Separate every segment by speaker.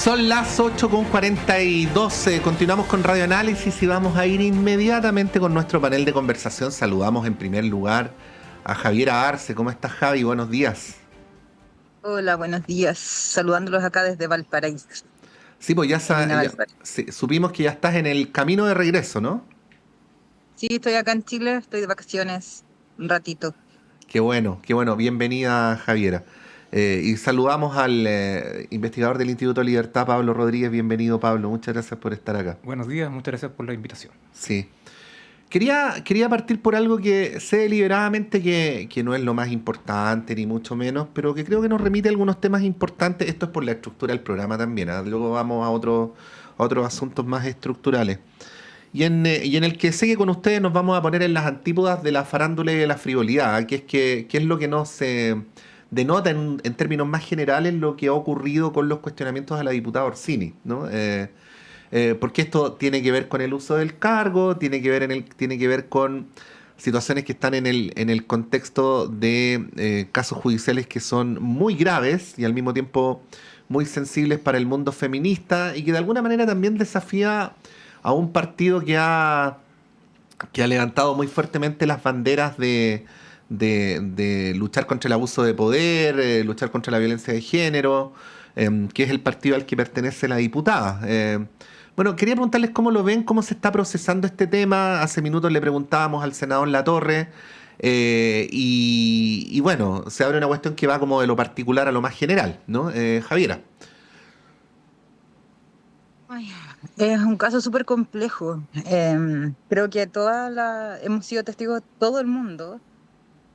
Speaker 1: Son las 8:42. Continuamos con Radio Análisis y vamos a ir inmediatamente con nuestro panel de conversación. Saludamos en primer lugar a Javiera Arce. ¿Cómo estás, Javi? Buenos días.
Speaker 2: Hola, buenos días. Saludándolos acá desde Valparaíso.
Speaker 1: Sí, pues supimos que ya estás en el camino de regreso, ¿no?
Speaker 2: Sí, estoy acá en Chile, estoy de vacaciones un ratito.
Speaker 1: Qué bueno. Bienvenida, Javiera. Y saludamos al investigador del Instituto Libertad, Pablo Rodríguez. Bienvenido, Pablo. Muchas gracias por estar acá.
Speaker 3: Buenos días, muchas gracias por la invitación.
Speaker 1: Sí. Quería partir por algo que sé deliberadamente que no es lo más importante, ni mucho menos, pero que creo que nos remite a algunos temas importantes. Esto es por la estructura del programa también, ¿eh? Luego vamos a otros asuntos más estructurales. Y en el que sé que con ustedes nos vamos a poner en las antípodas de la farándula y de la frivolidad, ¿eh? Que es lo que nos denota en términos más generales lo que ha ocurrido con los cuestionamientos a la diputada Orsini, ¿no? Porque esto tiene que ver con el uso del cargo, tiene que ver con situaciones que están en el contexto de casos judiciales que son muy graves y al mismo tiempo muy sensibles para el mundo feminista y que de alguna manera también desafía a un partido que ha levantado muy fuertemente las banderas de luchar contra el abuso de poder, luchar contra la violencia de género, que es el partido al que pertenece la diputada. Bueno, quería preguntarles cómo lo ven, cómo se está procesando este tema. Hace minutos le preguntábamos al senador Latorre y bueno, se abre una cuestión que va como de lo particular a lo más general, ¿no? Javiera.
Speaker 2: Ay, es un caso súper complejo. Creo que hemos sido testigos todo el mundo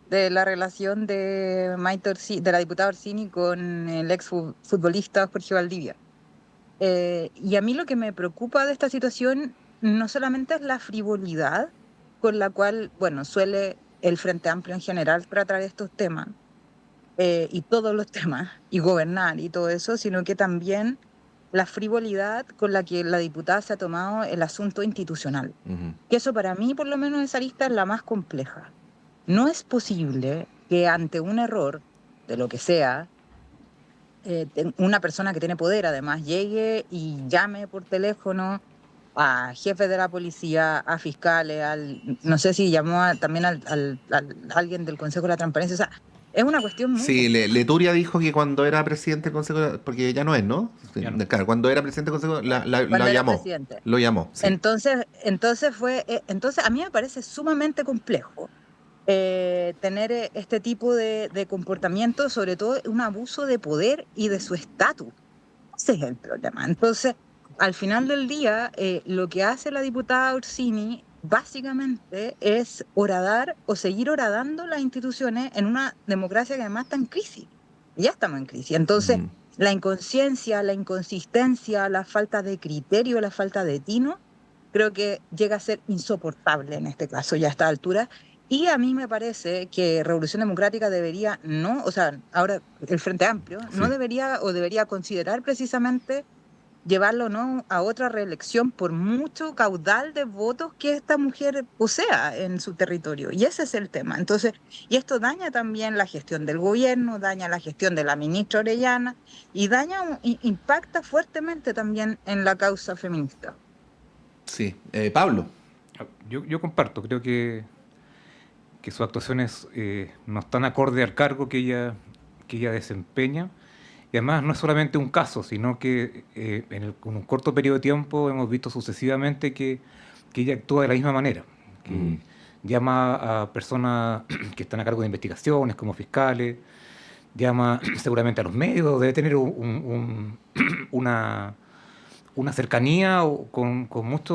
Speaker 2: de la relación de de la diputada Orsini con el ex futbolista Jorge Valdivia. Y a mí lo que me preocupa de esta situación no solamente es la frivolidad con la cual, bueno, suele el Frente Amplio en general tratar estos temas, y todos los temas, y gobernar y todo eso, sino que también la frivolidad con la que la diputada se ha tomado el asunto institucional. Que eso para mí, por lo menos, esa lista es la más compleja. No es posible que ante un error, de lo que sea, una persona que tiene poder además llegue y llame por teléfono a jefes de la policía, a fiscales, no sé si llamó también a alguien del Consejo de la Transparencia. O sea, es una cuestión muy
Speaker 1: Sí,
Speaker 2: compleja.
Speaker 1: Leturia dijo que cuando era presidente del Consejo, porque ya no es, ¿no? Sí,
Speaker 3: Ya no.
Speaker 1: claro, cuando era presidente del Consejo,
Speaker 2: Cuando
Speaker 1: la
Speaker 2: era
Speaker 1: llamó.
Speaker 2: presidente.
Speaker 1: Lo llamó, sí.
Speaker 2: Entonces a mí me parece sumamente complejo tener este tipo de comportamiento, sobre todo un abuso de poder y de su estatus. Ese es el problema. Entonces, al final del día, lo que hace la diputada Orsini básicamente es horadar o seguir horadando las instituciones en una democracia que además está en crisis. Ya estamos en crisis. Entonces, la inconsciencia, la inconsistencia, la falta de criterio, la falta de tino, creo que llega a ser insoportable en este caso, ya a esta altura. Y a mí me parece que Revolución Democrática debería, no, o sea, ahora el Frente Amplio,
Speaker 1: Sí.
Speaker 2: no debería o debería considerar precisamente llevarlo no a otra reelección por mucho caudal de votos que esta mujer posea en su territorio. Y ese es el tema. Entonces, y esto daña también la gestión del gobierno, daña la gestión de la ministra Orellana y impacta fuertemente también en la causa feminista.
Speaker 1: Sí. Pablo.
Speaker 3: Yo comparto, creo que sus actuaciones no están acorde al cargo que ella desempeña. Y además no es solamente un caso, sino que en un corto periodo de tiempo hemos visto sucesivamente que ella actúa de la misma manera, que llama a personas que están a cargo de investigaciones como fiscales, llama seguramente a los medios, debe tener una cercanía con mucha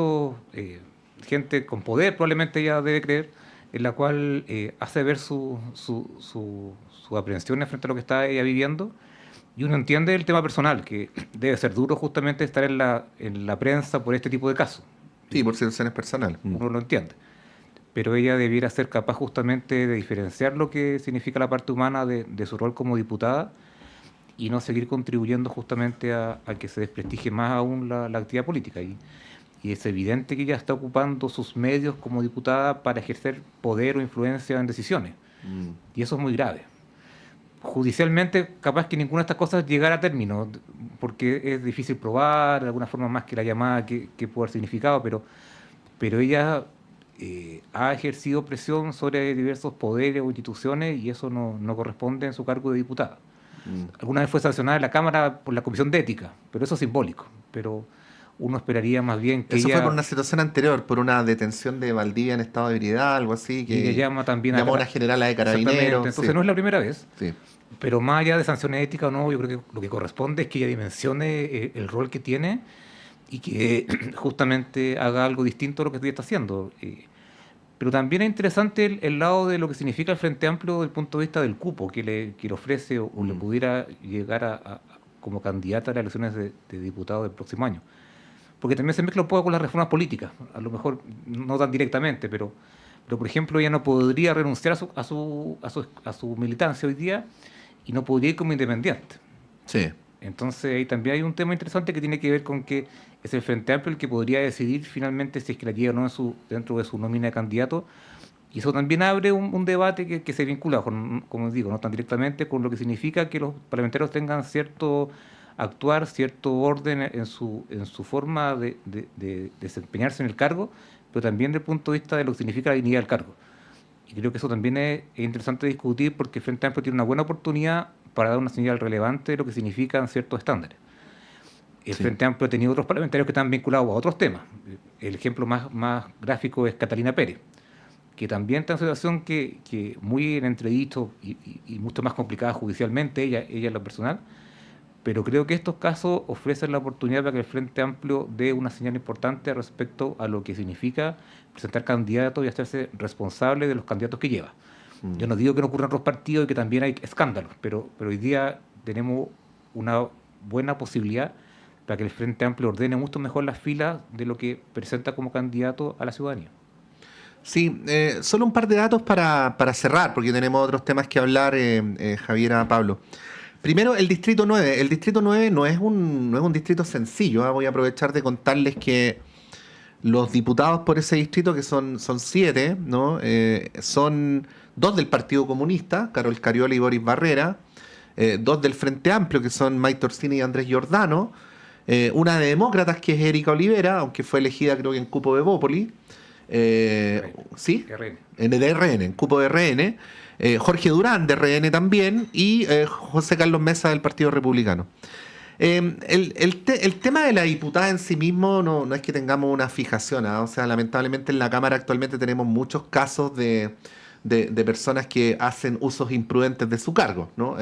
Speaker 3: gente con poder, probablemente ella debe creer, en la cual hace ver sus aprehensiones frente a lo que está ella viviendo. Y uno entiende el tema personal, que debe ser duro justamente estar en la prensa por este tipo de casos.
Speaker 1: Sí, por situaciones personales.
Speaker 3: Uno lo entiende. Pero ella debiera ser capaz justamente de diferenciar lo que significa la parte humana de su rol como diputada y no seguir contribuyendo justamente a que se desprestigie más aún la actividad política. Y es evidente que ella está ocupando sus medios como diputada para ejercer poder o influencia en decisiones. Y eso es muy grave. judicialmente capaz que ninguna de estas cosas llegara a término, porque es difícil probar de alguna forma más que la llamada que puede haber significado, pero ella ha ejercido presión sobre diversos poderes o instituciones y eso no corresponde en su cargo de diputada. Alguna vez fue sancionada en la Cámara por la Comisión de Ética, pero eso es simbólico. Pero uno esperaría más bien que
Speaker 1: Eso
Speaker 3: ella...
Speaker 1: fue por una situación anterior, por una detención de Valdivia en estado de ebriedad, algo así, que
Speaker 3: ella llama también
Speaker 1: llamó a una generala de carabineros.
Speaker 3: Entonces
Speaker 1: Sí,
Speaker 3: no es la primera vez.
Speaker 1: sí.
Speaker 3: Pero más allá de sanciones éticas o no, yo creo que lo que corresponde es que ella dimensione el rol que tiene y que justamente haga algo distinto a lo que ella está haciendo. Pero también es interesante el lado de lo que significa el Frente Amplio desde el punto de vista del cupo que le ofrece o le pudiera llegar como candidata a las elecciones de diputado del próximo año. Porque también se mezcla un poco con las reformas políticas, a lo mejor no tan directamente, pero por ejemplo ella no podría renunciar a su militancia hoy día y no podría ir como independiente.
Speaker 1: Sí.
Speaker 3: Entonces ahí también hay un tema interesante que tiene que ver con que es el Frente Amplio el que podría decidir finalmente si es que la lleva o no dentro de su nómina de candidato. Y eso también abre un debate que se vincula, como digo, no tan directamente con lo que significa que los parlamentarios tengan cierto actuar, cierto orden en su forma de desempeñarse en el cargo, pero también desde el punto de vista de lo que significa la dignidad del cargo. Y creo que eso también es interesante discutir porque el Frente Amplio tiene una buena oportunidad para dar una señal relevante de lo que significan ciertos estándares. El Frente Amplio ha tenido otros parlamentarios que están vinculados a otros temas. El ejemplo más gráfico es Catalina Pérez, que también está en una situación que muy en entredicho y mucho más complicada judicialmente, ella en lo personal, pero creo que estos casos ofrecen la oportunidad para que el Frente Amplio dé una señal importante respecto a lo que significa presentar candidatos y hacerse responsable de los candidatos que lleva. Yo no digo que no ocurran otros partidos y que también hay escándalos, pero hoy día tenemos una buena posibilidad para que el Frente Amplio ordene mucho mejor las filas de lo que presenta como candidato a la ciudadanía.
Speaker 1: Sí, solo un par de datos para cerrar, porque tenemos otros temas que hablar, Javiera, Pablo. Primero, el Distrito 9. El Distrito 9 no es un distrito sencillo. Voy a aprovechar de contarles que los diputados por ese distrito, que son 7, ¿no? Son 2 del Partido Comunista, Carol Cariola y Boris Barrera, 2 del Frente Amplio, que son Mike Orsini y Andrés Giordano, una de Demócratas, que es Erika Olivera, aunque fue elegida creo que en cupo de Bópoli, ¿sí? De RN, en cupo de RN, Jorge Durán de RN también y José Carlos Mesa del Partido Republicano. El tema de la diputada en sí mismo no es que tengamos una fijación, ¿eh? O sea, lamentablemente en la Cámara actualmente tenemos muchos casos de personas que hacen usos imprudentes de su cargo, ¿no?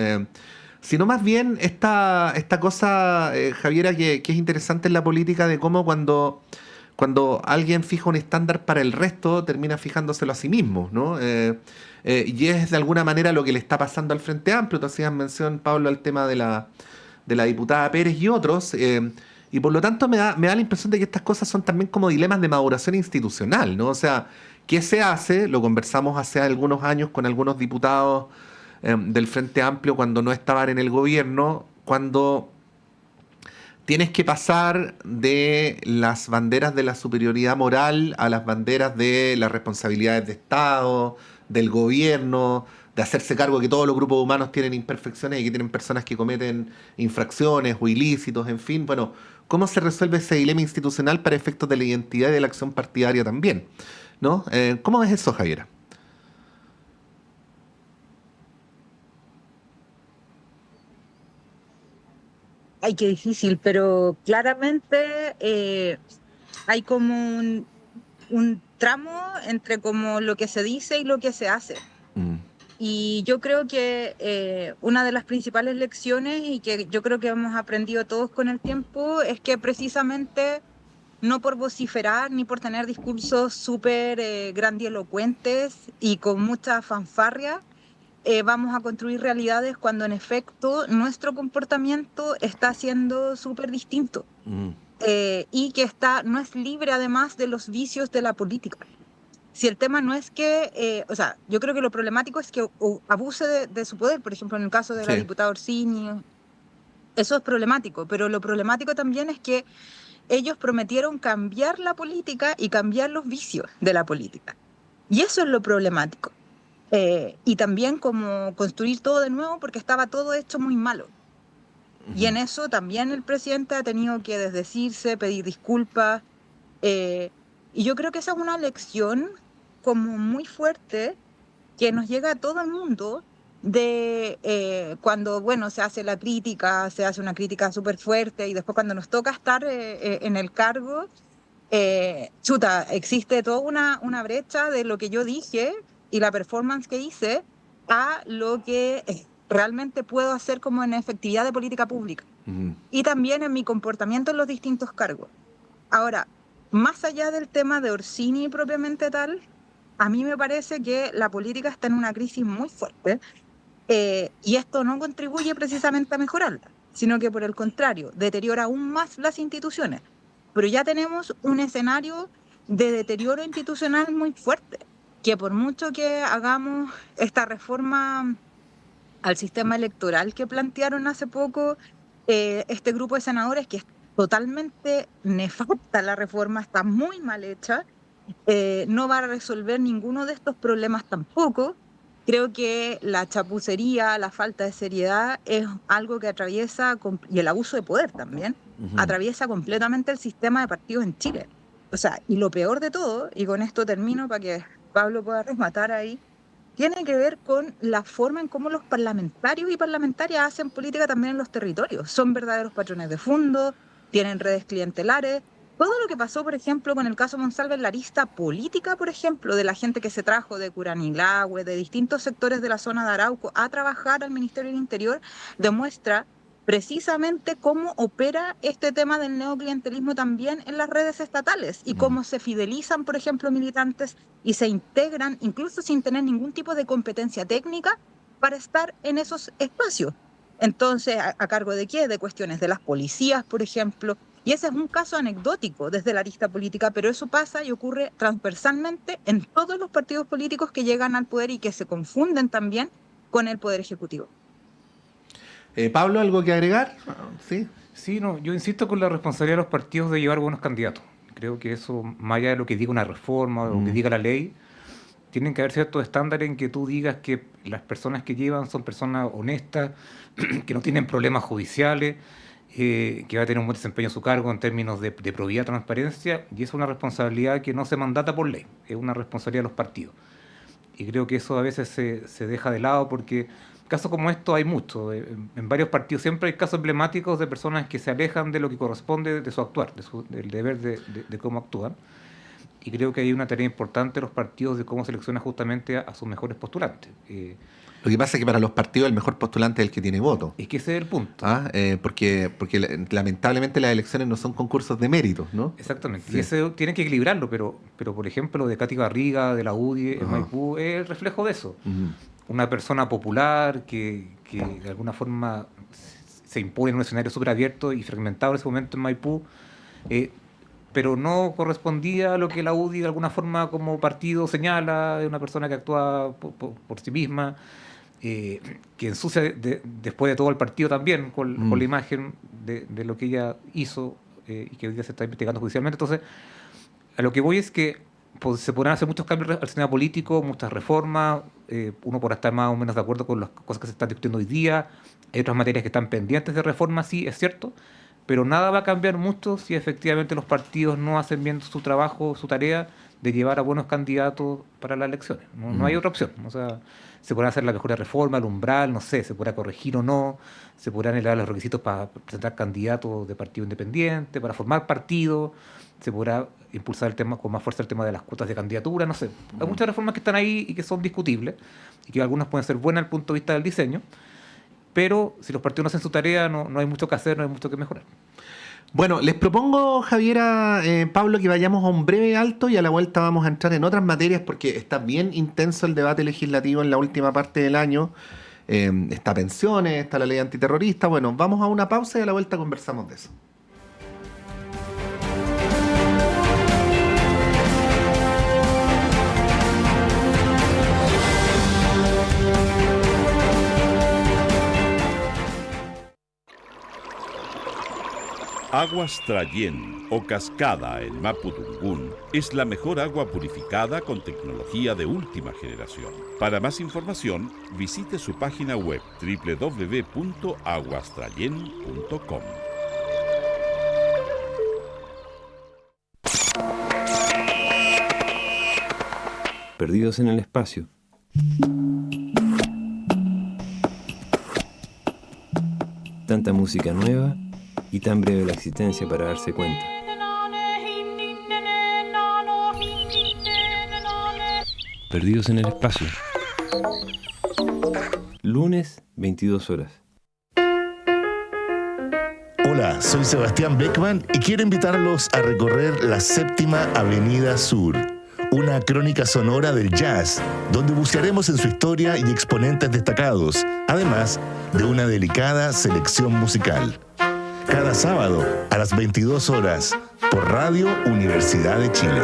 Speaker 1: Sino más bien esta cosa, Javiera, que es interesante en la política de cómo cuando alguien fija un estándar para el resto, termina fijándoselo a sí mismo, ¿no? Y es de alguna manera lo que le está pasando al Frente Amplio. Tú hacías mención, Pablo, al tema de la diputada Pérez y otros, y por lo tanto me da la impresión de que estas cosas son también como dilemas de maduración institucional, ¿no? O sea, ¿qué se hace? Lo conversamos hace algunos años con algunos diputados del Frente Amplio cuando no estaban en el gobierno, cuando tienes que pasar de las banderas de la superioridad moral a las banderas de las responsabilidades de Estado, del gobierno, de hacerse cargo de que todos los grupos humanos tienen imperfecciones y que tienen personas que cometen infracciones o ilícitos, en fin. Bueno, ¿cómo se resuelve ese dilema institucional para efectos de la identidad y de la acción partidaria también? ¿No? ¿Cómo ves eso, Javiera?
Speaker 2: Ay, qué difícil, pero claramente hay como un tramo entre como lo que se dice y lo que se hace. Y yo creo que una de las principales lecciones y que yo creo que hemos aprendido todos con el tiempo es que precisamente no por vociferar ni por tener discursos súper grandilocuentes y con mucha fanfarria vamos a construir realidades cuando en efecto nuestro comportamiento está siendo súper distinto y que no es libre además de los vicios de la política. Si el tema no es que, o sea, yo creo que lo problemático es que abuse de su poder, por ejemplo, en el caso de la diputada Orsini, eso es problemático, pero lo problemático también es que ellos prometieron cambiar la política y cambiar los vicios de la política. Y eso es lo problemático. y también como construir todo de nuevo porque estaba todo hecho muy malo. Y en eso también el presidente ha tenido que desdecirse, pedir disculpas. Y yo creo que esa es una lección como muy fuerte que nos llega a todo el mundo de cuando, bueno, se hace la crítica, se hace una crítica súper fuerte y después cuando nos toca estar en el cargo, chuta, existe toda una brecha de lo que yo dije y la performance que hice a lo que realmente puedo hacer como en efectividad de política pública. Y también en mi comportamiento en los distintos cargos. Ahora, más allá del tema de Orsini propiamente tal, a mí me parece que la política está en una crisis muy fuerte y esto no contribuye precisamente a mejorarla, sino que por el contrario, deteriora aún más las instituciones. Pero ya tenemos un escenario de deterioro institucional muy fuerte, que por mucho que hagamos esta reforma al sistema electoral que plantearon hace poco este grupo de senadores, que es totalmente nefasta la reforma, está muy mal hecha, no va a resolver ninguno de estos problemas tampoco. Creo que la chapucería, la falta de seriedad es algo que atraviesa, y el abuso de poder también, atraviesa completamente el sistema de partidos en Chile. O sea, y lo peor de todo, y con esto termino para que Pablo pueda rematar ahí, tiene que ver con la forma en cómo los parlamentarios y parlamentarias hacen política también en los territorios. Son verdaderos patrones de fondo, tienen redes clientelares. Todo lo que pasó, por ejemplo, con el caso Monsalve en la arista política, por ejemplo, de la gente que se trajo de Curanilahue, de distintos sectores de la zona de Arauco a trabajar al Ministerio del Interior, demuestra precisamente cómo opera este tema del neoclientelismo también en las redes estatales y cómo se fidelizan, por ejemplo, militantes y se integran, incluso sin tener ningún tipo de competencia técnica, para estar en esos espacios. Entonces, ¿a cargo de qué? De cuestiones de las policías, por ejemplo. Y ese es un caso anecdótico desde la arista política, pero eso pasa y ocurre transversalmente en todos los partidos políticos que llegan al poder y que se confunden también con el poder ejecutivo.
Speaker 1: Pablo, ¿algo que agregar? Sí.
Speaker 3: Sí, no, yo insisto con la responsabilidad de los partidos de llevar buenos candidatos. Creo que eso, más allá de lo que diga una reforma o lo que diga la ley, tienen que haber ciertos estándares en que tú digas que las personas que llevan son personas honestas, que no tienen problemas judiciales, que va a tener un buen desempeño en su cargo en términos de probidad, transparencia, y es una responsabilidad que no se mandata por ley, es una responsabilidad de los partidos. Y creo que eso a veces se deja de lado porque casos como estos hay muchos. En varios partidos siempre hay casos emblemáticos de personas que se alejan de lo que corresponde de su actuar, del deber de cómo actúan. Y creo que hay una tarea importante de los partidos de cómo seleccionan justamente a sus mejores postulantes.
Speaker 1: Lo que pasa es que para los partidos el mejor postulante es el que tiene voto.
Speaker 3: Es que ese es el punto.
Speaker 1: Porque lamentablemente las elecciones no son concursos de méritos, ¿no?
Speaker 3: Exactamente.
Speaker 1: Sí.
Speaker 3: Y ese tiene que equilibrarlo, pero por ejemplo, de Katy Barriga, de la UDI, en Maipú, es el reflejo de eso. Una persona popular que de alguna forma se impone en un escenario súper abierto y fragmentado en ese momento en Maipú, pero no correspondía a lo que la UDI de alguna forma como partido señala, de una persona que actúa por sí misma, que ensucia después de todo el partido también con la imagen de lo que ella hizo y que hoy día se está investigando judicialmente. Entonces, a lo que voy es que se podrán hacer muchos cambios al sistema político, muchas reformas, uno podrá estar más o menos de acuerdo con las cosas que se están discutiendo hoy día, hay otras materias que están pendientes de reforma, sí, es cierto, pero nada va a cambiar mucho si efectivamente los partidos no hacen bien su trabajo, su tarea de llevar a buenos candidatos para las elecciones. No hay otra opción. O sea, se podrá hacer la mejor reforma, el umbral, no sé, se podrá corregir o no, se podrán elevar los requisitos para presentar candidatos de partido independiente, para formar partido, se podrá impulsar el tema con más fuerza el tema de las cuotas de candidatura, no sé. Hay muchas reformas que están ahí y que son discutibles y que algunas pueden ser buenas desde el punto de vista del diseño, pero si los partidos no hacen su tarea no hay mucho que hacer, no hay mucho que mejorar.
Speaker 1: Bueno, les propongo, Javiera, Pablo, que vayamos a un breve alto y a la vuelta vamos a entrar en otras materias porque está bien intenso el debate legislativo en la última parte del año. Está pensiones, está la ley antiterrorista. Bueno, vamos a una pausa y a la vuelta conversamos de eso.
Speaker 4: Aguas Trayén o Cascada en Mapudungún es la mejor agua purificada con tecnología de última generación. Para más información, visite su página web www.aguastrayen.com.
Speaker 5: Perdidos en el espacio. Tanta música nueva y tan breve la existencia para darse cuenta. Perdidos en el espacio. Lunes, 22 horas.
Speaker 6: Hola, soy Sebastián Beckman y quiero invitarlos a recorrer la 7ª Avenida Sur, una crónica sonora del jazz, donde bucearemos en su historia y exponentes destacados, además de una delicada selección musical. Cada sábado a las 22 horas por Radio Universidad de Chile.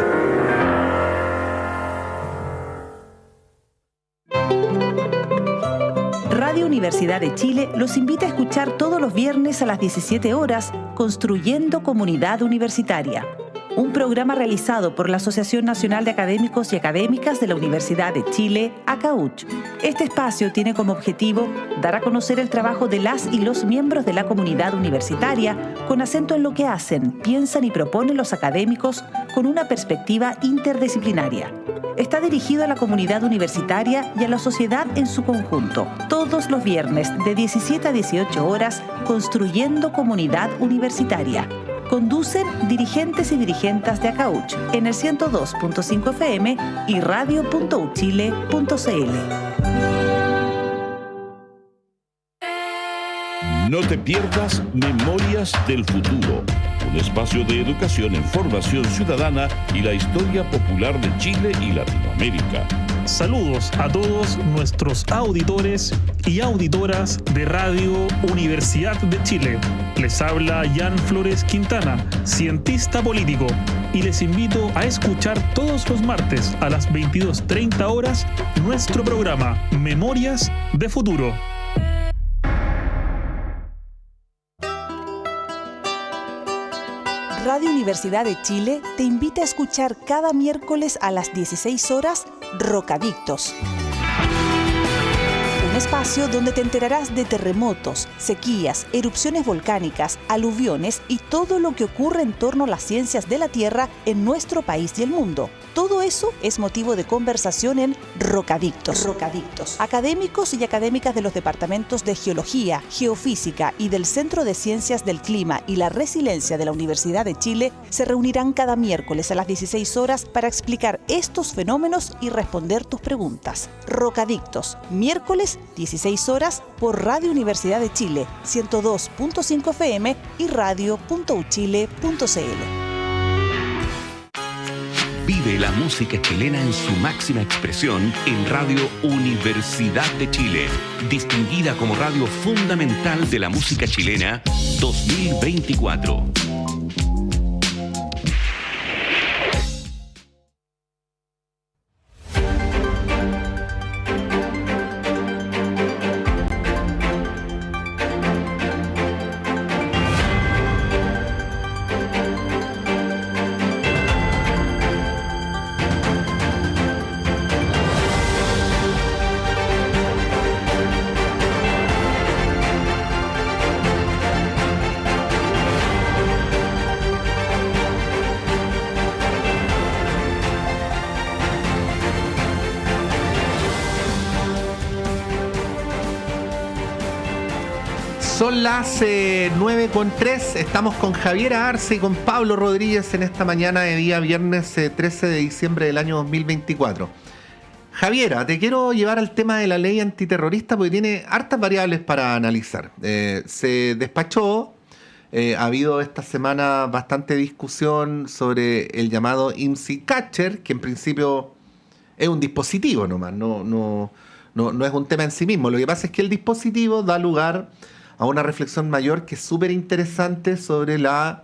Speaker 7: Radio Universidad de Chile los invita a escuchar todos los viernes a las 17 horas Construyendo Comunidad Universitaria, un programa realizado por la Asociación Nacional de Académicos y Académicas de la Universidad de Chile, ACAUCH. Este espacio tiene como objetivo dar a conocer el trabajo de las y los miembros de la comunidad universitaria con acento en lo que hacen, piensan y proponen los académicos con una perspectiva interdisciplinaria. Está dirigido a la comunidad universitaria y a la sociedad en su conjunto. Todos los viernes de 17 a 18 horas, Construyendo Comunidad Universitaria. Conducen dirigentes y dirigentas de ACAUCH en el 102.5 FM y radio.uchile.cl.
Speaker 4: No te pierdas Memorias del Futuro, un espacio de educación en formación ciudadana y la historia popular de Chile y Latinoamérica.
Speaker 8: Saludos a todos nuestros auditores y auditoras de Radio Universidad de Chile. Les habla Jan Flores Quintana, cientista político, y les invito a escuchar todos los martes a las 22:30 horas nuestro programa Memorias de Futuro.
Speaker 7: Radio Universidad de Chile te invita a escuchar cada miércoles a las 16 horas Rocadictos. Un espacio donde te enterarás de terremotos, sequías, erupciones volcánicas, aluviones y todo lo que ocurre en torno a las ciencias de la Tierra en nuestro país y el mundo. Todo eso es motivo de conversación en Rocadictos. Académicos y académicas de los departamentos de Geología, Geofísica y del Centro de Ciencias del Clima y la Resiliencia de la Universidad de Chile se reunirán cada miércoles a las 16 horas para explicar estos fenómenos y responder tus preguntas. Rocadictos, miércoles 16 horas por Radio Universidad de Chile, 102.5 FM y radio.uchile.cl.
Speaker 9: Vive la música chilena en su máxima expresión en Radio Universidad de Chile, distinguida como radio fundamental de la música chilena 2024.
Speaker 1: Son las 9:03, estamos con Javiera Arce y con Pablo Rodríguez en esta mañana de día viernes 13 de diciembre del año 2024. Javiera, te quiero llevar al tema de la ley antiterrorista porque tiene hartas variables para analizar. Se despachó, ha habido esta semana bastante discusión sobre el llamado IMSI Catcher, que en principio es un dispositivo nomás, no es un tema en sí mismo. Lo que pasa es que el dispositivo da lugar a una reflexión mayor que es súper interesante sobre la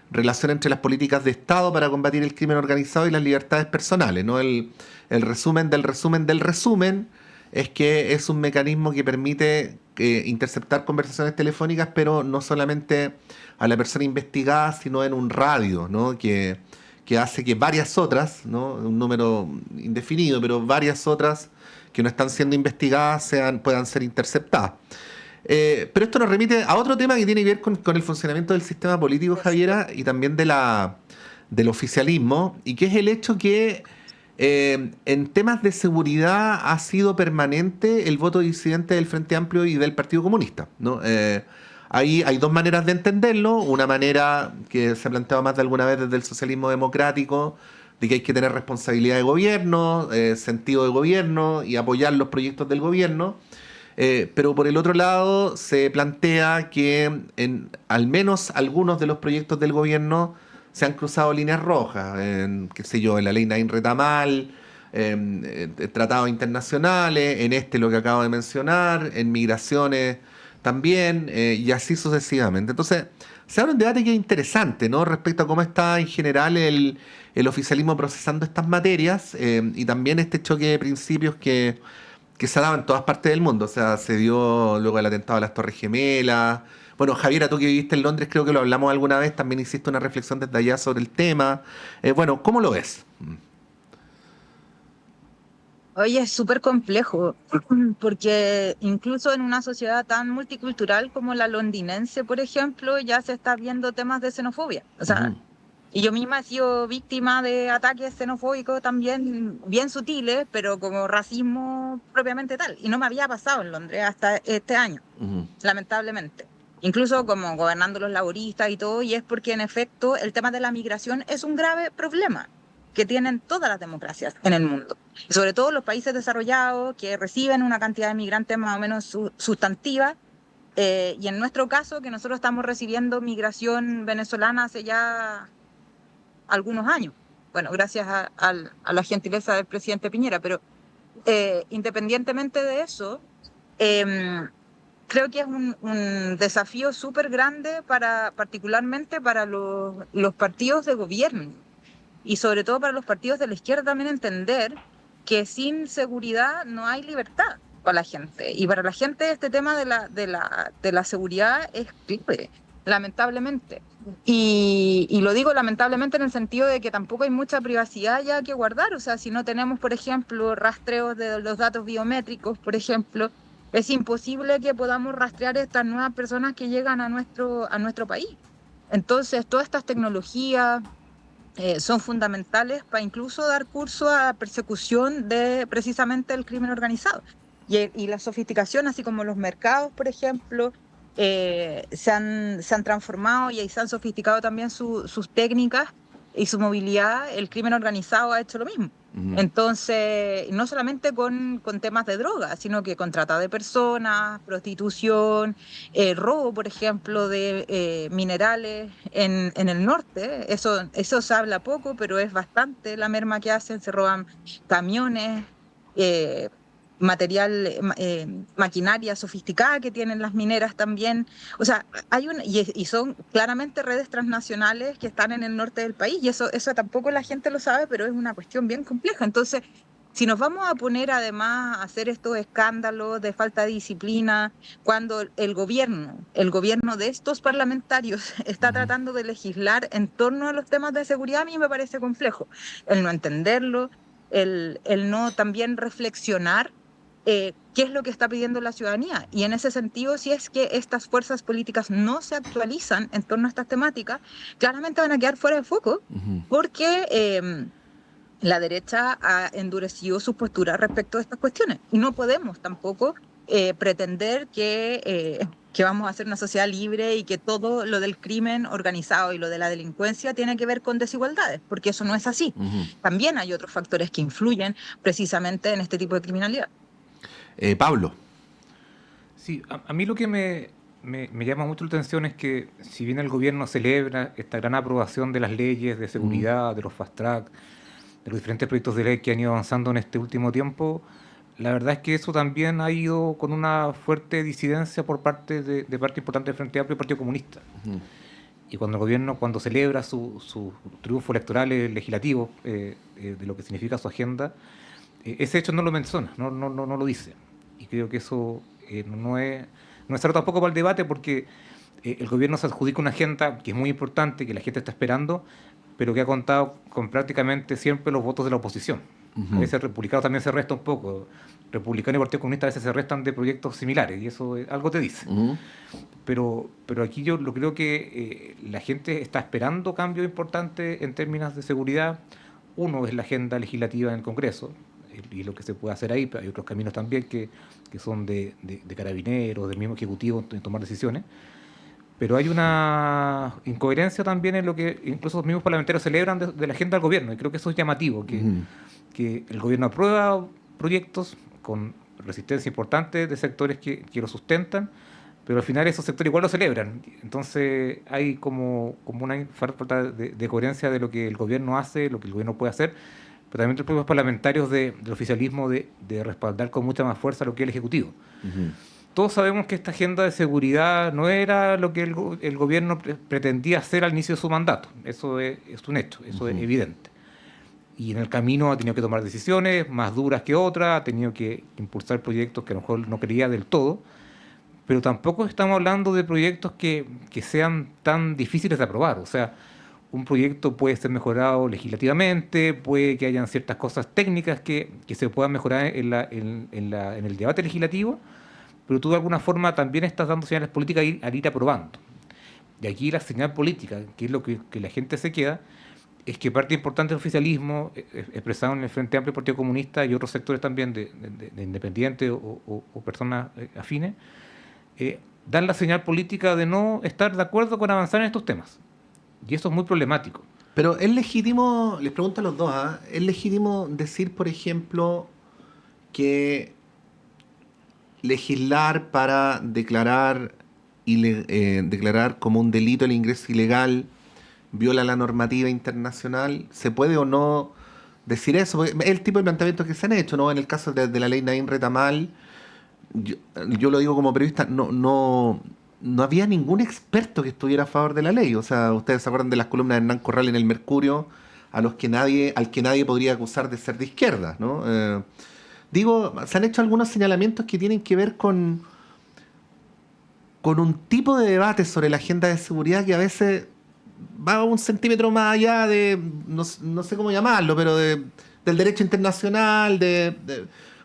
Speaker 1: relación entre las políticas de Estado para combatir el crimen organizado y las libertades personales, ¿no? El resumen del resumen del resumen es que es un mecanismo que permite interceptar conversaciones telefónicas, pero no solamente a la persona investigada, sino en un radio, ¿no? Que hace que varias otras, ¿no? Un número indefinido, pero varias otras que no están siendo investigadas puedan ser interceptadas. Pero esto nos remite a otro tema que tiene que ver con el funcionamiento del sistema político, Javiera, y también del oficialismo, y que es el hecho que en temas de seguridad ha sido permanente el voto disidente del Frente Amplio y del Partido Comunista, ¿no? Hay dos maneras de entenderlo. Una manera que se ha planteado más de alguna vez desde el socialismo democrático, de que hay que tener responsabilidad de gobierno, sentido de gobierno y apoyar los proyectos del gobierno. Pero por el otro lado se plantea que en al menos algunos de los proyectos del gobierno se han cruzado líneas rojas, en la ley Nain Retamal, tratados internacionales, en lo que acabo de mencionar, en migraciones también, y así sucesivamente. Entonces, se abre un debate que es interesante, ¿no? Respecto a cómo está en general el oficialismo procesando estas materias, y también este choque de principios que se ha dado en todas partes del mundo. O sea, se dio luego del atentado a las Torres Gemelas. Bueno, Javiera, tú que viviste en Londres, creo que lo hablamos alguna vez, también hiciste una reflexión desde allá sobre el tema. Bueno, ¿cómo lo ves?
Speaker 2: Oye, es súper complejo, porque incluso en una sociedad tan multicultural como la londinense, por ejemplo, ya se está viendo temas de xenofobia. O sea, y yo misma he sido víctima de ataques xenofóbicos también bien sutiles, pero como racismo propiamente tal. Y no me había pasado en Londres hasta este año, lamentablemente. Incluso como gobernando los laboristas y todo, y es porque en efecto el tema de la migración es un grave problema que tienen todas las democracias en el mundo. Y sobre todo los países desarrollados que reciben una cantidad de migrantes más o menos sustantiva, y en nuestro caso que nosotros estamos recibiendo migración venezolana hace ya algunos años, bueno, gracias a la gentileza del presidente Piñera, pero independientemente de eso, creo que es un desafío súper grande particularmente para los partidos de gobierno, y sobre todo para los partidos de la izquierda también entender que sin seguridad no hay libertad para la gente. Y para la gente este tema de la seguridad es clave, lamentablemente. Y lo digo lamentablemente en el sentido de que tampoco hay mucha privacidad ya que guardar. O sea, si no tenemos, por ejemplo, rastreos de los datos biométricos, por ejemplo, es imposible que podamos rastrear estas nuevas personas que llegan a nuestro país. Entonces, todas estas tecnologías son fundamentales para incluso dar curso a la persecución de precisamente el crimen organizado. Y la sofisticación, así como los mercados, por ejemplo, se han transformado y se han sofisticado también sus técnicas y su movilidad. El crimen organizado ha hecho lo mismo. Entonces, no solamente con temas de drogas, sino que con trata de personas, prostitución, robo, por ejemplo, de minerales en el norte. Eso se habla poco, pero es bastante la merma que hacen. Se roban camiones, material, maquinaria sofisticada que tienen las mineras también. O sea, y son claramente redes transnacionales que están en el norte del país, y eso tampoco la gente lo sabe, pero es una cuestión bien compleja. Entonces, si nos vamos a poner además a hacer estos escándalos de falta de disciplina, cuando el gobierno de estos parlamentarios está tratando de legislar en torno a los temas de seguridad, a mí me parece complejo. El no entenderlo, el no también reflexionar qué es lo que está pidiendo la ciudadanía. Y en ese sentido, si es que estas fuerzas políticas no se actualizan en torno a estas temáticas, claramente van a quedar fuera de foco, porque la derecha ha endurecido su postura respecto a estas cuestiones. Y no podemos tampoco pretender que vamos a ser una sociedad libre y que todo lo del crimen organizado y lo de la delincuencia tiene que ver con desigualdades, porque eso no es así. También hay otros factores que influyen precisamente en este tipo de criminalidad.
Speaker 1: Pablo.
Speaker 3: Sí, a mí lo que me llama mucho la atención es que si bien el gobierno celebra esta gran aprobación de las leyes de seguridad, de los fast track, de los diferentes proyectos de ley que han ido avanzando en este último tiempo, la verdad es que eso también ha ido con una fuerte disidencia por parte de parte importante del Frente Amplio y Partido Comunista. Y cuando el gobierno, cuando celebra su triunfo electoral legislativo, de lo que significa su agenda, ese hecho no lo menciona, no lo dice. Y creo que eso no es algo tampoco para el debate, porque el gobierno se adjudica una agenda que es muy importante, que la gente está esperando, pero que ha contado con prácticamente siempre los votos de la oposición. A veces el republicano también se resta un poco. Republicano y Partido Comunista a veces se restan de proyectos similares, y eso algo te dice. Pero aquí yo lo creo que la gente está esperando cambios importantes en términos de seguridad. Uno es la agenda legislativa en el Congreso, y lo que se puede hacer ahí, pero hay otros caminos también que son de carabineros, del mismo Ejecutivo, en tomar decisiones. Pero hay una incoherencia también en lo que incluso los mismos parlamentarios celebran de la agenda del gobierno, y creo que eso es llamativo, que el gobierno aprueba proyectos con resistencia importante de sectores que lo sustentan, pero al final esos sectores igual lo celebran. Entonces hay como una falta de coherencia de lo que el gobierno hace, lo que el gobierno puede hacer, pero también los propios parlamentarios del oficialismo de respaldar con mucha más fuerza lo que es el Ejecutivo. Todos sabemos que esta agenda de seguridad no era lo que el gobierno pretendía hacer al inicio de su mandato. Eso es un hecho, eso es evidente. Y en el camino ha tenido que tomar decisiones más duras que otras, ha tenido que impulsar proyectos que a lo mejor no quería del todo, pero tampoco estamos hablando de proyectos que sean tan difíciles de aprobar. O sea, un proyecto puede ser mejorado legislativamente, puede que hayan ciertas cosas técnicas que se puedan mejorar en el debate legislativo, pero tú de alguna forma también estás dando señales políticas al ir aprobando. Y aquí la señal política, que es lo que la gente se queda, es que parte importante del oficialismo, expresado en el Frente Amplio y Partido Comunista y otros sectores también de independientes o personas afines, dan la señal política de no estar de acuerdo con avanzar en estos temas. Y eso es muy problemático.
Speaker 1: Pero es legítimo, les pregunto a los dos, ¿es legítimo decir, por ejemplo, que legislar para declarar como un delito el ingreso ilegal viola la normativa internacional? ¿Se puede o no decir eso? Porque es el tipo de planteamientos que se han hecho, ¿no? En el caso de la ley Naim Retamal, yo lo digo como periodista, no había ningún experto que estuviera a favor de la ley. O sea, ustedes se acuerdan de las columnas de Hernán Corral en El Mercurio, al que nadie podría acusar de ser de izquierda, ¿no? Se han hecho algunos señalamientos que tienen que ver con un tipo de debate sobre la agenda de seguridad que a veces va un centímetro más allá de, no sé cómo llamarlo, pero del derecho internacional,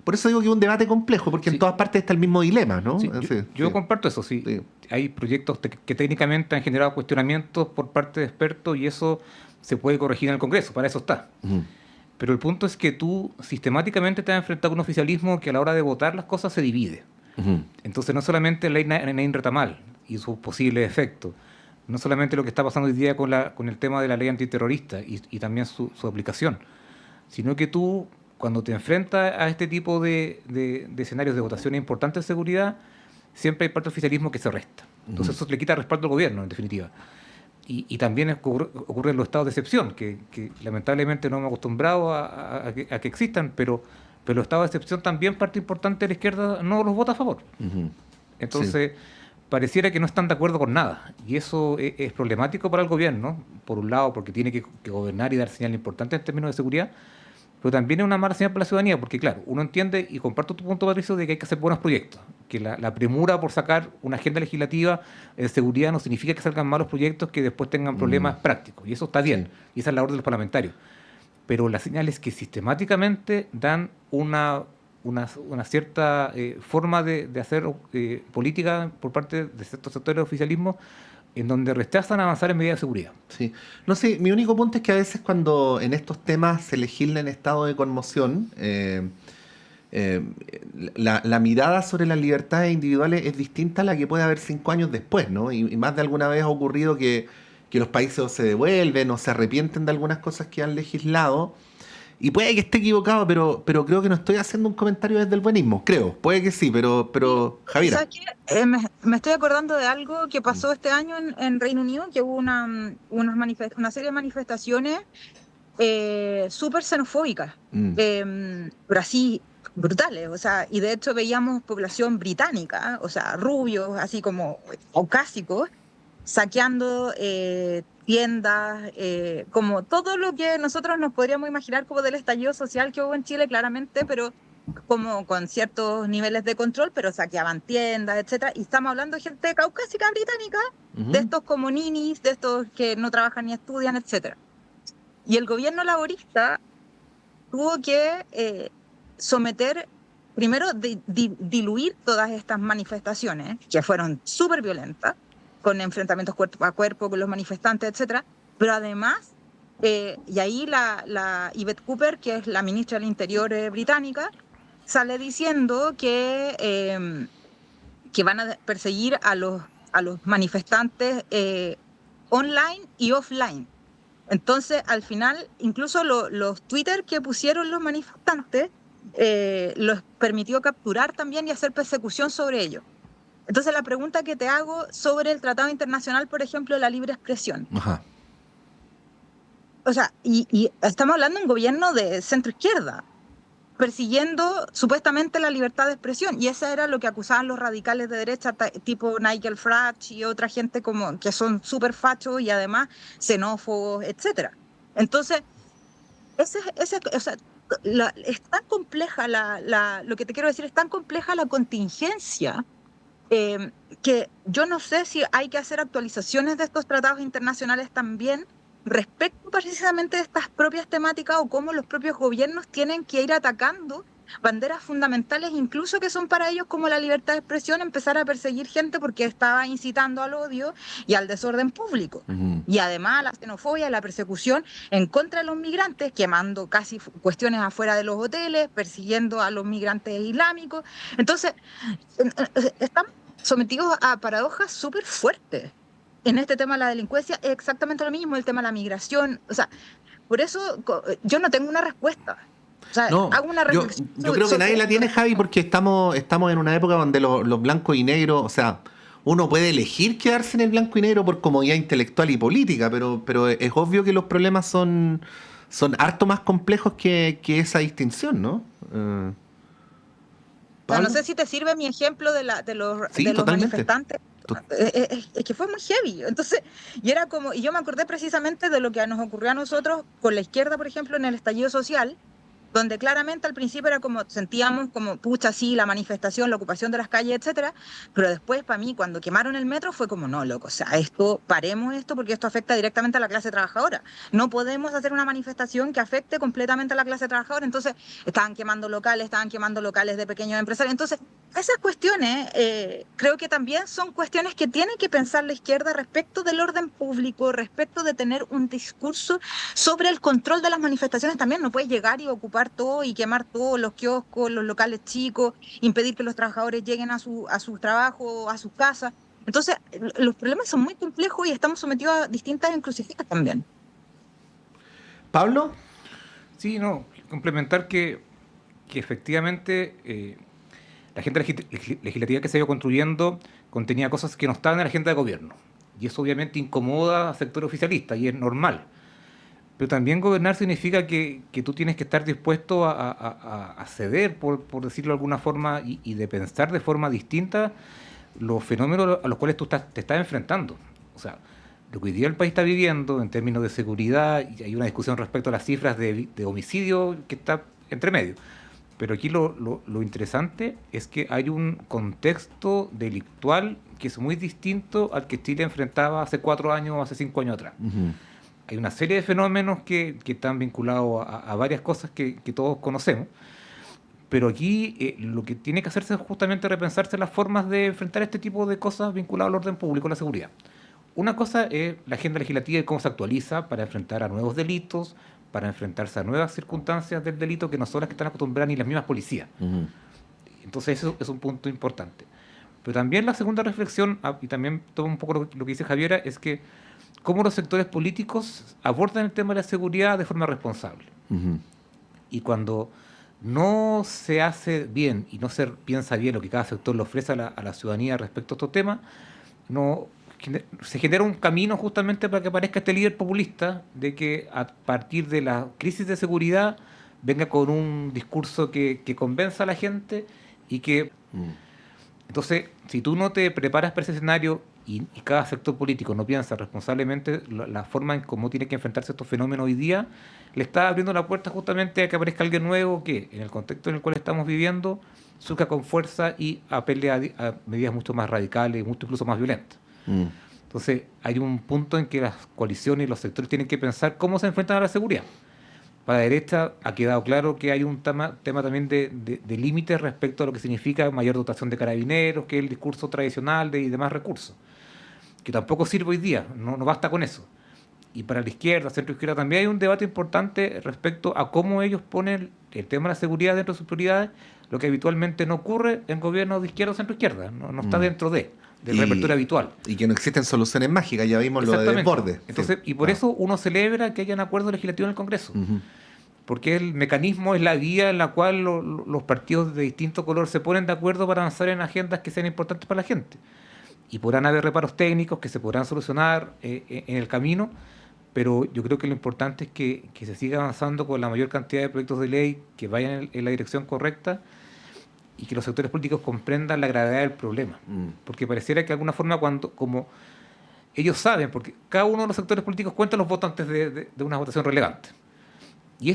Speaker 1: por eso digo que es un debate complejo, porque en todas partes está el mismo dilema, ¿no?
Speaker 3: Sí, yo comparto eso, sí. Hay proyectos que técnicamente han generado cuestionamientos por parte de expertos y eso se puede corregir en el Congreso, para eso está. Pero el punto es que tú sistemáticamente te has enfrentado a un oficialismo que a la hora de votar las cosas se divide. Entonces no solamente la ley Naim Retamal y sus posibles efectos, no solamente lo que está pasando hoy día con el tema de la ley antiterrorista y también su aplicación, sino que tú, cuando te enfrentas a este tipo de escenarios de votaciones importantes de seguridad, siempre hay parte del oficialismo que se resta. Entonces eso le quita respaldo al gobierno, en definitiva. Y también ocurre en los estados de excepción, que lamentablemente no hemos acostumbrado a que existan, pero los estados de excepción también parte importante de la izquierda no los vota a favor. Entonces, pareciera que no están de acuerdo con nada. Y eso es problemático para el gobierno, por un lado, porque tiene que gobernar y dar señales importantes en términos de seguridad, pero también es una mala señal para la ciudadanía, porque claro, uno entiende, y comparto tu punto, Patricio, de que hay que hacer buenos proyectos, que la premura por sacar una agenda legislativa de seguridad no significa que salgan malos proyectos que después tengan problemas prácticos, y eso está bien, y esa es la orden de los parlamentarios. Pero la señal es que sistemáticamente dan una cierta forma de hacer política por parte de ciertos sectores del oficialismo en donde rechazan avanzar en medidas de seguridad.
Speaker 1: Sí. No sé, mi único punto es que a veces cuando en estos temas se legisla en estado de conmoción, la mirada sobre las libertades individuales es distinta a la que puede haber 5 años después, ¿no? Y más de alguna vez ha ocurrido que los países se devuelven o se arrepienten de algunas cosas que han legislado. Y puede que esté equivocado, pero creo que no estoy haciendo un comentario desde el buenismo. Creo, puede que sí, pero Javiera.
Speaker 2: ¿Sabes qué? Me estoy acordando de algo que pasó este año en Reino Unido, que hubo una serie de manifestaciones súper xenofóbicas, pero así brutales. O sea, y de hecho veíamos población británica, o sea, rubios, así como caucásicos, saqueando tiendas, como todo lo que nosotros nos podríamos imaginar como del estallido social que hubo en Chile, claramente, pero como con ciertos niveles de control, pero saqueaban tiendas, etcétera. Y estamos hablando de gente caucásica británica, de estos como ninis, de estos que no trabajan ni estudian, etcétera. Y el gobierno laborista tuvo que someter, primero diluir todas estas manifestaciones, que fueron súper violentas, con enfrentamientos cuerpo a cuerpo con los manifestantes, etcétera. Pero además, y ahí la Yvette Cooper, que es la ministra del Interior británica, sale diciendo que van a perseguir a los manifestantes online y offline. Entonces, al final, incluso los Twitter que pusieron los manifestantes los permitió capturar también y hacer persecución sobre ellos. Entonces, la pregunta que te hago sobre el Tratado Internacional, por ejemplo, de la libre expresión.
Speaker 1: Ajá.
Speaker 2: O sea, y estamos hablando de un gobierno de centro-izquierda, persiguiendo supuestamente la libertad de expresión, y eso era lo que acusaban los radicales de derecha, tipo Nigel Farage y otra gente como que son súper fachos y además xenófobos, etcétera. Entonces, o sea, es tan compleja lo que te quiero decir, es tan compleja la contingencia que yo no sé si hay que hacer actualizaciones de estos tratados internacionales también respecto precisamente de estas propias temáticas o cómo los propios gobiernos tienen que ir atacando banderas fundamentales, incluso que son para ellos como la libertad de expresión, empezar a perseguir gente porque estaba incitando al odio y al desorden público. Y además a la xenofobia y la persecución en contra de los migrantes, quemando casi cuestiones afuera de los hoteles, persiguiendo a los migrantes islámicos. Entonces, están sometidos a paradojas súper fuertes. En este tema de la delincuencia es exactamente lo mismo, el tema de la migración. O sea, por eso yo no tengo una respuesta. O sea,
Speaker 1: No,
Speaker 2: hago una reflexión.
Speaker 1: yo creo que nadie la tiene, Javi, porque estamos en una época donde los blancos y negros, o sea, uno puede elegir quedarse en el blanco y negro por comodidad intelectual y política, pero es obvio que los problemas son harto más complejos que esa distinción, ¿no?
Speaker 2: O sea, no sé si te sirve mi ejemplo de los manifestantes. Es que fue muy heavy. Entonces, y yo me acordé precisamente de lo que nos ocurrió a nosotros con la izquierda, por ejemplo, en el estallido social, donde claramente al principio era como, sentíamos como, pucha, sí, la manifestación, la ocupación de las calles, etcétera, pero después, para mí, cuando quemaron el metro, fue como, no, loco, o sea, paremos esto porque esto afecta directamente a la clase trabajadora. No podemos hacer una manifestación que afecte completamente a la clase trabajadora. Entonces, estaban quemando locales de pequeños empresarios. Entonces, esas cuestiones creo que también son cuestiones que tiene que pensar la izquierda respecto del orden público, respecto de tener un discurso sobre el control de las manifestaciones. También no puedes llegar y ocupar todo y quemar todos los kioscos, los locales chicos, impedir que los trabajadores lleguen a su trabajo, a sus casas. Entonces, los problemas son muy complejos y estamos sometidos a distintas encrucijadas también.
Speaker 1: ¿Pablo?
Speaker 3: Sí, no, complementar que efectivamente la agenda legislativa que se ha ido construyendo contenía cosas que no estaban en la agenda de gobierno. Y eso obviamente incomoda al sector oficialista y es normal. Pero también gobernar significa que tú tienes que estar dispuesto a ceder, por decirlo de alguna forma, y de pensar de forma distinta los fenómenos a los cuales tú te estás enfrentando. O sea, lo que hoy día el país está viviendo en términos de seguridad, y hay una discusión respecto a las cifras de homicidio que está entre medio. Pero aquí lo interesante es que hay un contexto delictual que es muy distinto al que Chile enfrentaba hace 4 años o hace 5 años atrás. Hay una serie de fenómenos que están vinculados a varias cosas que todos conocemos, pero aquí lo que tiene que hacerse es justamente repensarse las formas de enfrentar este tipo de cosas vinculadas al orden público y la seguridad. Una cosa es la agenda legislativa y cómo se actualiza para enfrentar a nuevos delitos, para enfrentarse a nuevas circunstancias del delito que no son las que están acostumbradas ni las mismas policías. Entonces eso es un punto importante. Pero también la segunda reflexión, y también tomo un poco lo que dice Javiera, es que cómo los sectores políticos abordan el tema de la seguridad de forma responsable. Y cuando no se hace bien y no se piensa bien lo que cada sector le ofrece a la ciudadanía respecto a estos temas, se genera un camino justamente para que aparezca este líder populista de que a partir de la crisis de seguridad venga con un discurso que convenza a la gente y que... Entonces, si tú no te preparas para ese escenario y cada sector político no piensa responsablemente la forma en cómo tiene que enfrentarse a estos fenómenos hoy día, le está abriendo la puerta justamente a que aparezca alguien nuevo que, en el contexto en el cual estamos viviendo, surja con fuerza y apele a medidas mucho más radicales, mucho incluso más violentas. Entonces, hay un punto en que las coaliciones y los sectores tienen que pensar cómo se enfrentan a la seguridad. Para la derecha ha quedado claro que hay un tema también de límites respecto a lo que significa mayor dotación de carabineros, que es el discurso tradicional y demás recursos, que tampoco sirve hoy día, no basta con eso. Y para la izquierda, centro-izquierda, también hay un debate importante respecto a cómo ellos ponen el tema de la seguridad dentro de sus prioridades, lo que habitualmente no ocurre en gobiernos de izquierda o centro-izquierda, no está dentro del repertorio habitual.
Speaker 1: Y que no existen soluciones mágicas, ya vimos lo de desborde.
Speaker 3: Entonces, y por eso uno celebra que haya un acuerdo legislativo en el Congreso. Porque el mecanismo es la vía en la cual los partidos de distinto color se ponen de acuerdo para avanzar en agendas que sean importantes para la gente. Y podrán haber reparos técnicos que se podrán solucionar en el camino, pero yo creo que lo importante es que se siga avanzando con la mayor cantidad de proyectos de ley que vayan en la dirección correcta y que los sectores políticos comprendan la gravedad del problema. Porque pareciera que de alguna forma como ellos saben, porque cada uno de los sectores políticos cuenta los votos antes de una votación relevante. Y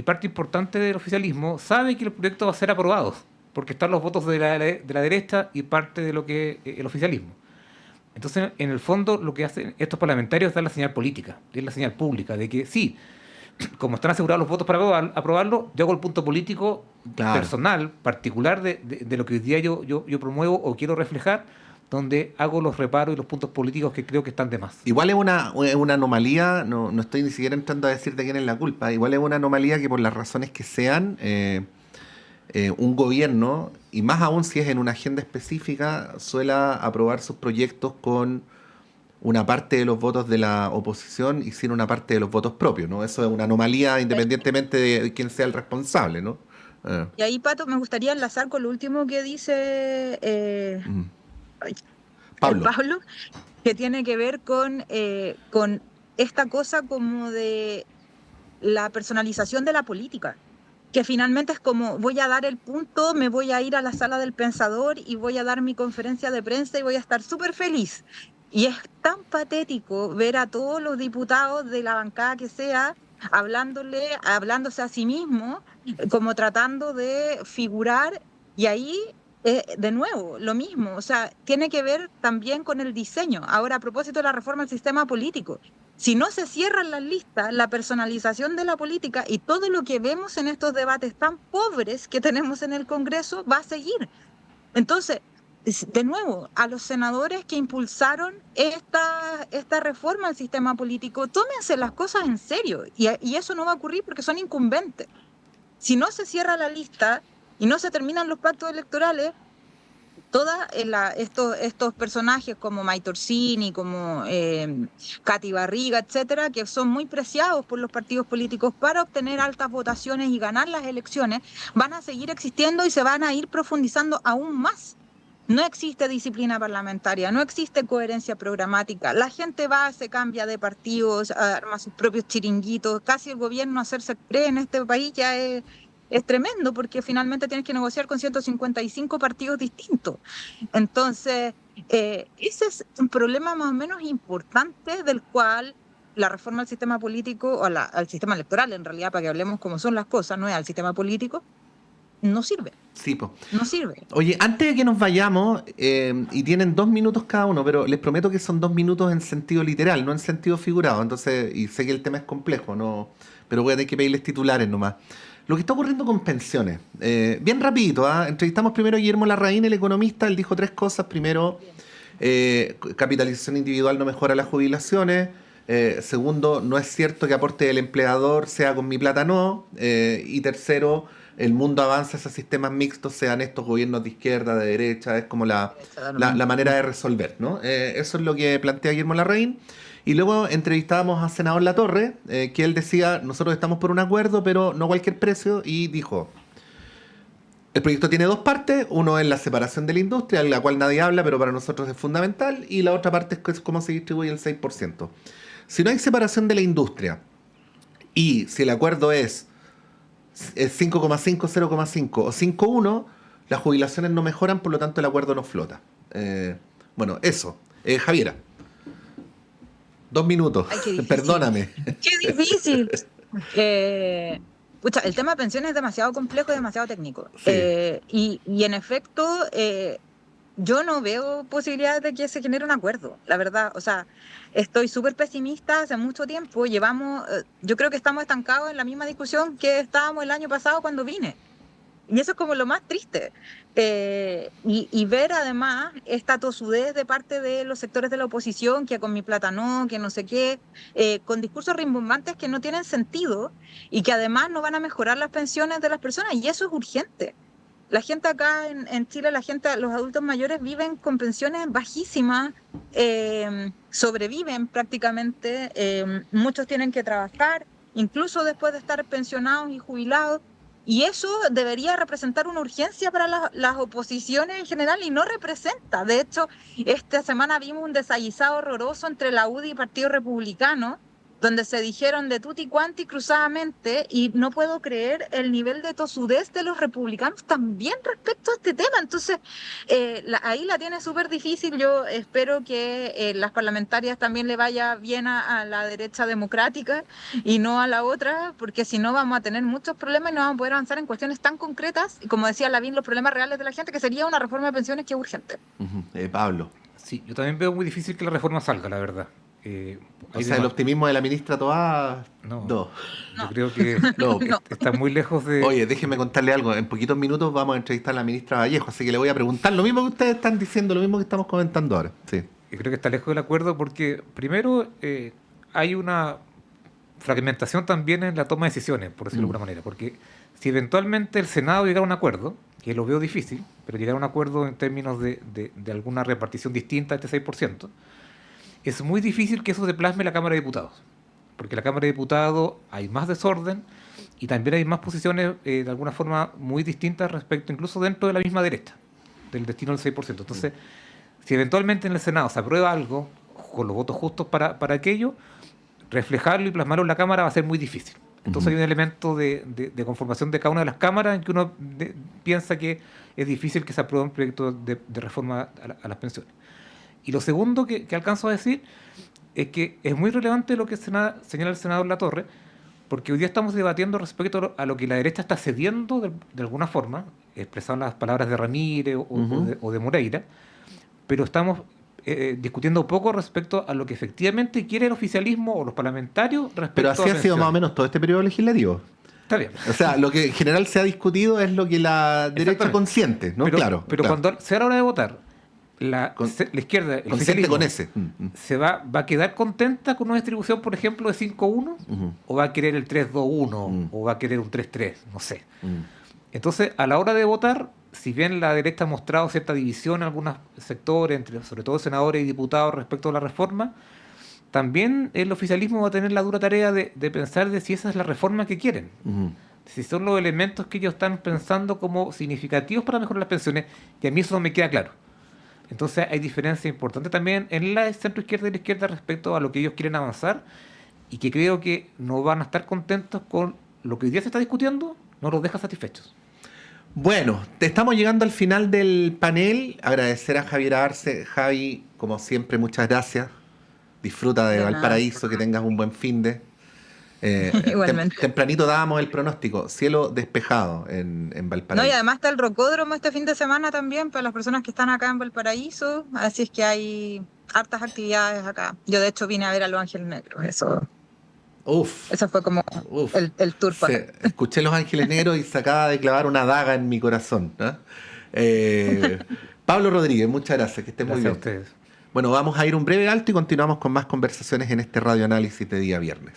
Speaker 3: parte importante del oficialismo sabe que el proyecto va a ser aprobado, porque están los votos de la derecha y parte de lo que es el oficialismo. Entonces, en el fondo, lo que hacen estos parlamentarios es dar la señal política, es la señal pública, de que sí, como están asegurados los votos para aprobarlo, yo hago el punto político personal, particular de lo que hoy día yo promuevo o quiero reflejar, donde hago los reparos y los puntos políticos que creo que están de más.
Speaker 1: Igual es una anomalía, no estoy ni siquiera entrando a decir de quién es la culpa, igual es una anomalía que por las razones que sean, un gobierno, y más aún si es en una agenda específica, suela aprobar sus proyectos con una parte de los votos de la oposición y sin una parte de los votos propios, ¿no? Eso es una anomalía independientemente de quién sea el responsable, ¿no?
Speaker 2: Y ahí, Pato, me gustaría enlazar con lo último que dice Pablo, que tiene que ver con esta cosa como de la personalización de la política, que finalmente es como voy a dar el punto, me voy a ir a la sala del pensador y voy a dar mi conferencia de prensa y voy a estar súper feliz. Y es tan patético ver a todos los diputados de la bancada que sea hablándose a sí mismo, como tratando de figurar, y ahí de nuevo, lo mismo, o sea, tiene que ver también con el diseño. Ahora, a propósito de la reforma del sistema político, si no se cierran las listas, la personalización de la política y todo lo que vemos en estos debates tan pobres que tenemos en el Congreso va a seguir. Entonces, de nuevo, a los senadores que impulsaron esta reforma al sistema político, tómense las cosas en serio, y eso no va a ocurrir porque son incumbentes. Si no se cierra la lista y no se terminan los pactos electorales, estos personajes como Maite Orsini, como Katy Barriga, etcétera, que son muy preciados por los partidos políticos para obtener altas votaciones y ganar las elecciones, van a seguir existiendo y se van a ir profundizando aún más. No existe disciplina parlamentaria, no existe coherencia programática. La gente se cambia de partidos, arma sus propios chiringuitos. Casi el gobierno hacerse cree en este país ya es tremendo, porque finalmente tienes que negociar con 155 partidos distintos. Entonces, ese es un problema más o menos importante del cual la reforma al sistema político, o al sistema electoral, en realidad, para que hablemos cómo son las cosas, no es al sistema político, no sirve.
Speaker 1: Sí, po.
Speaker 2: No sirve.
Speaker 1: Oye, antes de que nos vayamos, y tienen 2 minutos cada uno, pero les prometo que son 2 minutos en sentido literal, no en sentido figurado. Entonces, y sé que el tema es complejo, no, pero voy a tener que pedirles titulares nomás. Lo que está ocurriendo con pensiones. Bien rapidito, entrevistamos primero a Guillermo Larraín, el economista. Él dijo 3 cosas. Primero, capitalización individual no mejora las jubilaciones. Segundo, no es cierto que aporte del empleador sea con mi plata, no. Y tercero, el mundo avanza hacia sistemas mixtos, sean estos gobiernos de izquierda, de derecha, es como la manera de resolver, ¿no? Eso es lo que plantea Guillermo Larraín. Y luego entrevistábamos a senador Latorre, que él decía, nosotros estamos por un acuerdo, pero no a cualquier precio, y dijo, el proyecto tiene 2 partes, uno es la separación de la industria, de la cual nadie habla, pero para nosotros es fundamental, y la otra parte es cómo se distribuye el 6%. Si no hay separación de la industria, y si el acuerdo es 5,5, 0,5 o 5,1, las jubilaciones no mejoran, por lo tanto el acuerdo no flota. Bueno, eso. Javiera, 2 minutos.
Speaker 2: Ay, qué difícil.
Speaker 1: Perdóname.
Speaker 2: ¡Qué difícil! Pucha, el tema de pensiones es demasiado complejo y demasiado técnico.
Speaker 1: Sí.
Speaker 2: Y en efecto, yo no veo posibilidades de que se genere un acuerdo, la verdad. O sea, estoy súper pesimista hace mucho tiempo. Yo creo que estamos estancados en la misma discusión que estábamos el año pasado cuando vine. Y eso es como lo más triste. Y ver además esta tosudez de parte de los sectores de la oposición, que con mi plata no, que no sé qué, con discursos rimbombantes que no tienen sentido y que además no van a mejorar las pensiones de las personas, y eso es urgente. La gente acá en Chile, los adultos mayores viven con pensiones bajísimas, sobreviven prácticamente, muchos tienen que trabajar, incluso después de estar pensionados y jubilados. Y eso debería representar una urgencia para las oposiciones en general, y no representa. De hecho, esta semana vimos un desaguisado horroroso entre la UDI y Partido Republicano, donde se dijeron de tutti quanti cruzadamente, y no puedo creer el nivel de tosudez de los republicanos también respecto a este tema. Entonces, ahí la tiene súper difícil. Yo espero que las parlamentarias también le vaya bien a la derecha democrática y no a la otra, porque si no vamos a tener muchos problemas y no vamos a poder avanzar en cuestiones tan concretas, y como decía Lavín, los problemas reales de la gente, que sería una reforma de pensiones que es urgente.
Speaker 1: Pablo.
Speaker 3: Sí, yo también veo muy difícil que la reforma salga, la verdad.
Speaker 1: El optimismo de la ministra Toá...
Speaker 3: No.
Speaker 1: No.
Speaker 3: Yo creo que
Speaker 1: No.
Speaker 3: está muy lejos de...
Speaker 1: Oye, déjeme contarle algo. En poquitos minutos vamos a entrevistar a la ministra Vallejo, así que le voy a preguntar lo mismo que ustedes están diciendo, lo mismo que estamos comentando ahora. Sí.
Speaker 3: Yo creo que está lejos del acuerdo porque, primero, hay una fragmentación también en la toma de decisiones, por decirlo de alguna manera. Porque si eventualmente el Senado llegara a un acuerdo, que lo veo difícil, pero llegar a un acuerdo en términos de alguna repartición distinta de este 6%, es muy difícil que eso se plasme en la Cámara de Diputados, porque en la Cámara de Diputados hay más desorden y también hay más posiciones de alguna forma muy distintas respecto, incluso dentro de la misma derecha, del destino del 6%. Entonces, si eventualmente en el Senado se aprueba algo con los votos justos para aquello, reflejarlo y plasmarlo en la Cámara va a ser muy difícil. Entonces hay un elemento de conformación de cada una de las cámaras en que uno piensa que es difícil que se apruebe un proyecto de reforma a las pensiones. Y lo segundo que alcanzo a decir es que es muy relevante lo que señala el senador Latorre, porque hoy día estamos debatiendo respecto a lo que la derecha está cediendo de alguna forma, expresado en las palabras de Ramírez o de Moreira, pero estamos discutiendo poco respecto a lo que efectivamente quiere el oficialismo o los parlamentarios respecto
Speaker 1: Pero así ha sido más o menos todo este periodo legislativo.
Speaker 3: Está bien.
Speaker 1: O sea, lo que en general se ha discutido es lo que la derecha consiente, ¿no? Claro.
Speaker 3: Cuando sea la hora de votar, la izquierda, el oficialismo,
Speaker 1: con ese.
Speaker 3: ¿Va a quedar contenta con una distribución, por ejemplo, de 5-1? ¿O va a querer el 3-2-1? ¿O va a querer un 3-3? No sé. Entonces, a la hora de votar, si bien la derecha ha mostrado cierta división en algunos sectores, entre sobre todo senadores y diputados respecto a la reforma, también el oficialismo va a tener la dura tarea de pensar de si esa es la reforma que quieren. Si son los elementos que ellos están pensando como significativos para mejorar las pensiones, y a mí eso no me queda claro. Entonces hay diferencias importantes también en la centro-izquierda y la izquierda respecto a lo que ellos quieren avanzar, y que creo que no van a estar contentos con lo que hoy día se está discutiendo, no los deja satisfechos.
Speaker 1: Bueno, estamos llegando al final del panel. Agradecer a Javier Arce. Javi, como siempre, muchas gracias. Disfruta de Valparaíso, que tengas un buen finde.
Speaker 2: Igualmente.
Speaker 1: Tempranito dábamos el pronóstico, cielo despejado en Valparaíso.
Speaker 2: No, y además está el rocódromo este fin de semana también para las personas que están acá en Valparaíso, así es que hay hartas actividades acá. Yo de hecho vine a ver a Los Ángeles Negros, eso fue como el tour para acá.
Speaker 1: Escuché Los Ángeles Negros y se acaba de clavar una daga en mi corazón, ¿no? Pablo Rodríguez, muchas gracias, que estés muy bien.
Speaker 3: Gracias a ustedes.
Speaker 1: Bueno, vamos a ir un breve alto y continuamos con más conversaciones en este radioanálisis de día viernes.